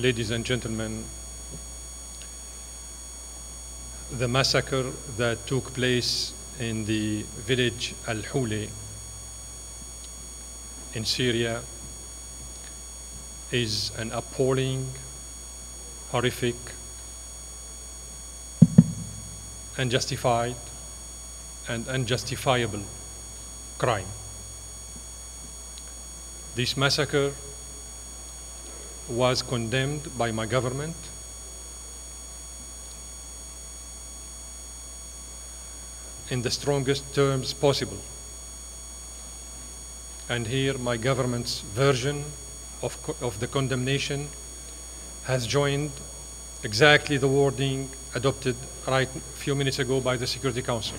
ladies and gentlemen, the massacre that took place in the village Al-Houla in Syria is an appalling, horrific, unjustified, and unjustifiable crime. This massacre was condemned by my government in the strongest terms possible. And here my government's version of the condemnation has joined exactly the wording adopted right a few minutes ago by the Security Council.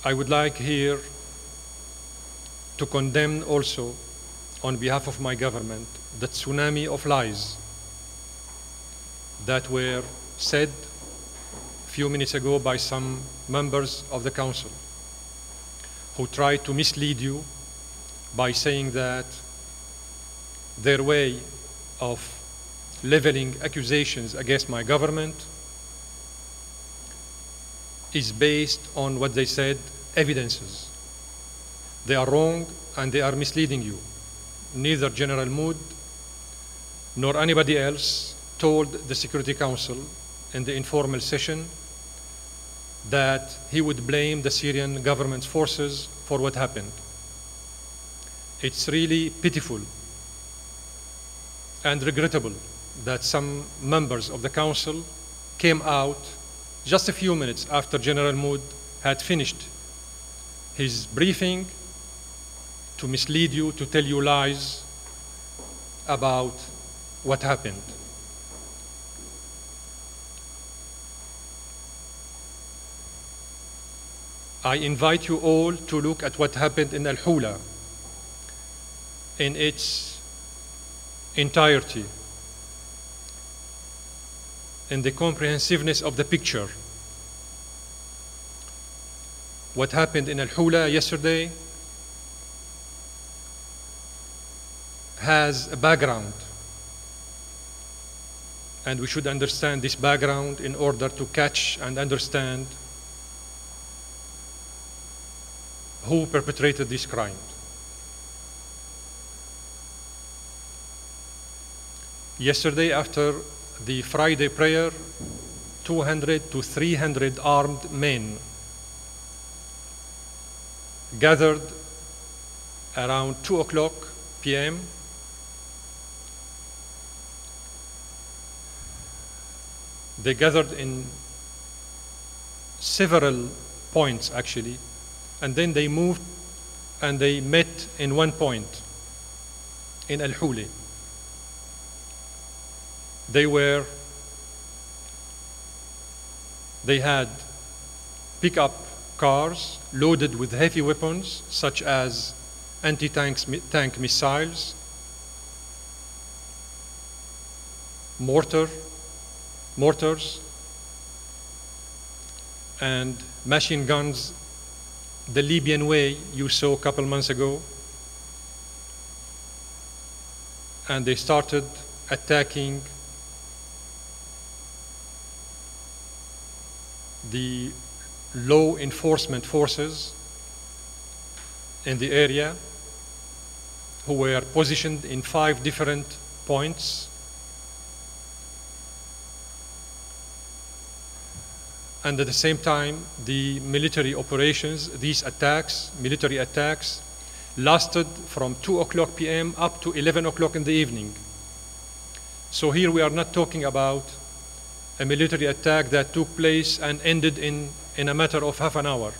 I would like here to condemn also, on behalf of my government, the tsunami of lies that were said a few minutes ago by some members of the Council who tried to mislead you by saying that their way of leveling accusations against my government is based on what they said, evidences. They are wrong and they are misleading you. Neither General Mood nor anybody else told the Security Council in the informal session that he would blame the Syrian government's forces for what happened. It's really pitiful and regrettable that some members of the Council came out just a few minutes after General Mood had finished his briefing to mislead you, to tell you lies about what happened. I invite you all to look at what happened in Al-Houla in its entirety, in the comprehensiveness of the picture. What happened in Al-Houla yesterday has a background, and we should understand this background in order to catch and understand who perpetrated this crime. Yesterday, after the Friday prayer, 200 to 300 armed men gathered around 2:00 p.m. They gathered in several points, actually, and then they moved and they met in one point in Al-Houla. They had pickup cars loaded with heavy weapons such as anti-tank missiles, mortars, and machine guns the Libyan way you saw a couple months ago. And they started attacking the law enforcement forces in the area, who were positioned in 5 different points. And at the same time, the military operations, these attacks, military attacks, lasted from 2:00 p.m. up to 11:00 in the evening. So here we are not talking about a military attack that took place and ended in a matter of half an hour.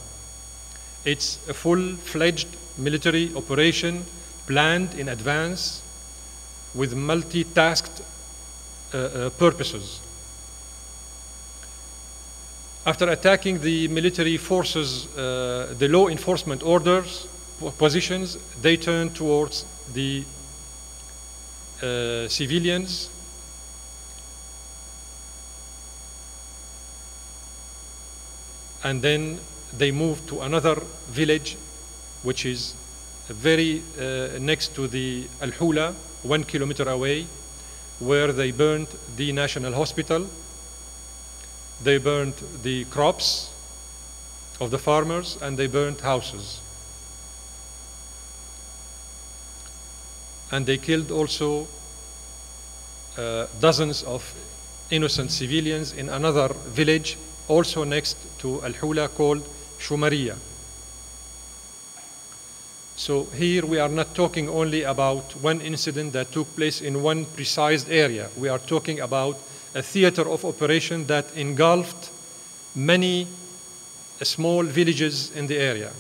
It's a full-fledged military operation planned in advance with multi-tasked purposes. After attacking the military forces, the law enforcement orders positions, they turned towards the civilians. And then they moved to another village, which is very next to the Al-Houla, 1 kilometer away, where they burned the national hospital. They burned the crops of the farmers, and they burned houses. And they killed also dozens of innocent civilians in another village, also next to Al-Houla, called Shumariya. So here we are not talking only about one incident that took place in one precise area. We are talking about a theater of operation that engulfed many small villages in the area.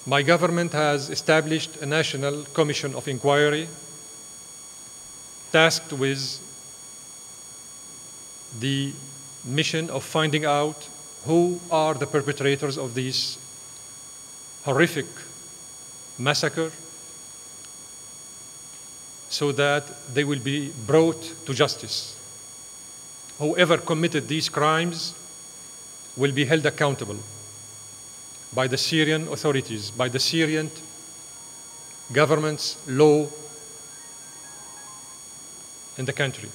My government has established a national commission of inquiry tasked with the mission of finding out who are the perpetrators of this horrific massacre, so that they will be brought to justice. Whoever committed these crimes will be held accountable by the Syrian authorities, by the Syrian government's law in the country.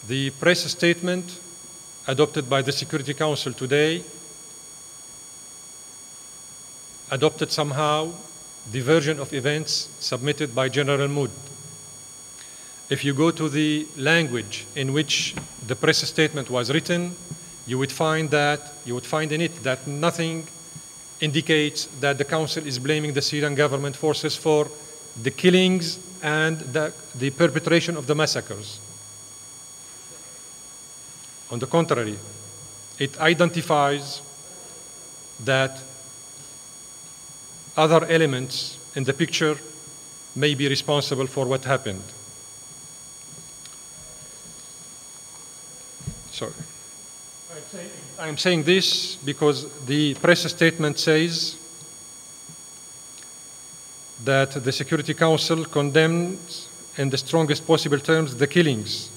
The press statement adopted by the Security Council today adopted somehow the version of events submitted by General Mood. If you go to the language in which the press statement was written, you would find in it that nothing indicates that the Council is blaming the Syrian government forces for the killings and the perpetration of the massacres. On the contrary, it identifies that other elements in the picture may be responsible for what happened. Sorry. I'm saying this because the press statement says that the Security Council condemns in the strongest possible terms the killings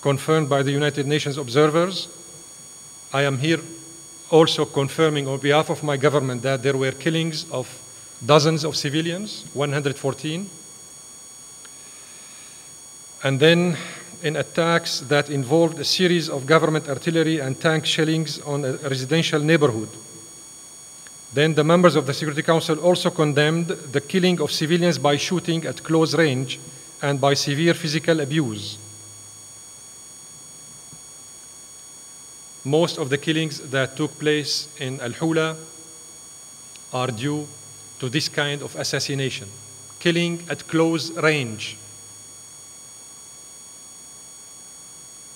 confirmed by the United Nations observers. I am here also confirming on behalf of my government that there were killings of dozens of civilians, 114. And then in attacks that involved a series of government artillery and tank shellings on a residential neighborhood. Then the members of the Security Council also condemned the killing of civilians by shooting at close range and by severe physical abuse. Most of the killings that took place in Al-Houla are due to this kind of assassination, killing at close range,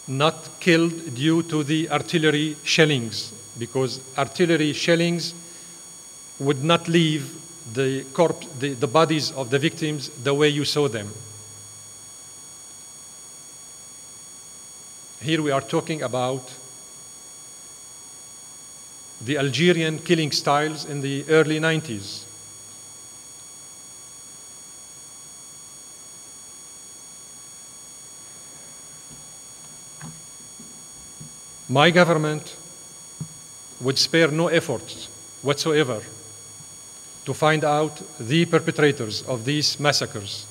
not killed due to the artillery shellings, because artillery shellings would not leave the bodies of the victims the way you saw them. Here we are talking about the Algerian killing styles in the early 90s. My government would spare no efforts whatsoever to find out the perpetrators of these massacres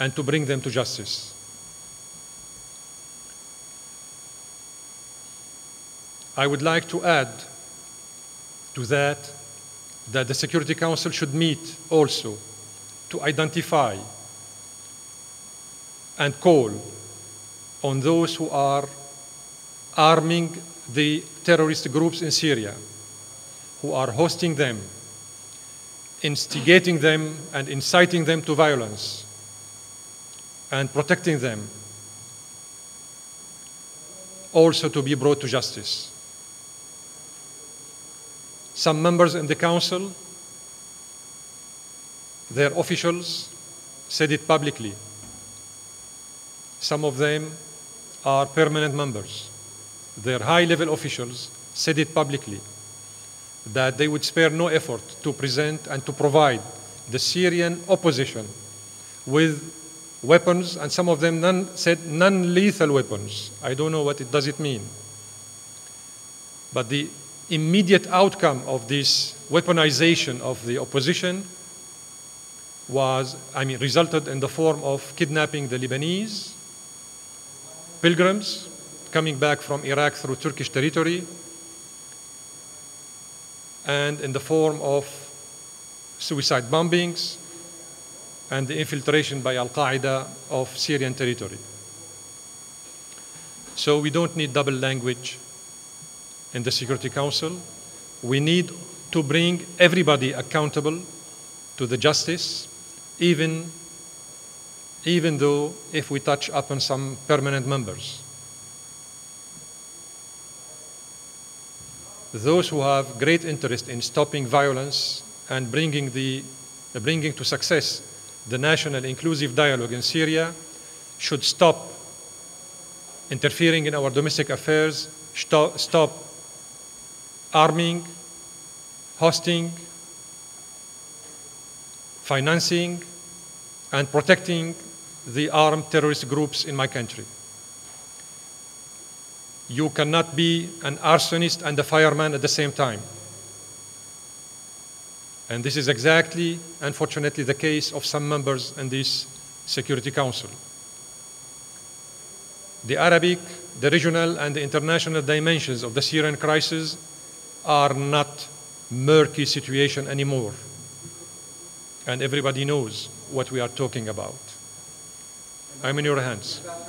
and to bring them to justice. I would like to add to that the Security Council should meet also to identify and call on those who are arming the terrorist groups in Syria, who are hosting them, instigating them and inciting them to violence, and protecting them, also to be brought to justice. Some members in the council, their officials, said it publicly. Some of them are permanent members. Their high-level officials said it publicly, that they would spare no effort to present and to provide the Syrian opposition with weapons, and some of them said non-lethal weapons. I don't know what does it mean. But the immediate outcome of this weaponization of the opposition resulted in the form of kidnapping the Lebanese pilgrims coming back from Iraq through Turkish territory, and in the form of suicide bombings and the infiltration by Al-Qaeda of Syrian territory. So we don't need double language in the Security Council. We need to bring everybody accountable to the justice, even though if we touch upon some permanent members. Those who have great interest in stopping violence and bringing to success the national inclusive dialogue in Syria should stop interfering in our domestic affairs, stop arming, hosting, financing, and protecting the armed terrorist groups in my country. You cannot be an arsonist and a fireman at the same time. And this is exactly, unfortunately, the case of some members in this Security Council. The Arabic, the regional, and the international dimensions of the Syrian crisis are not murky situation anymore. And everybody knows what we are talking about. I'm in your hands.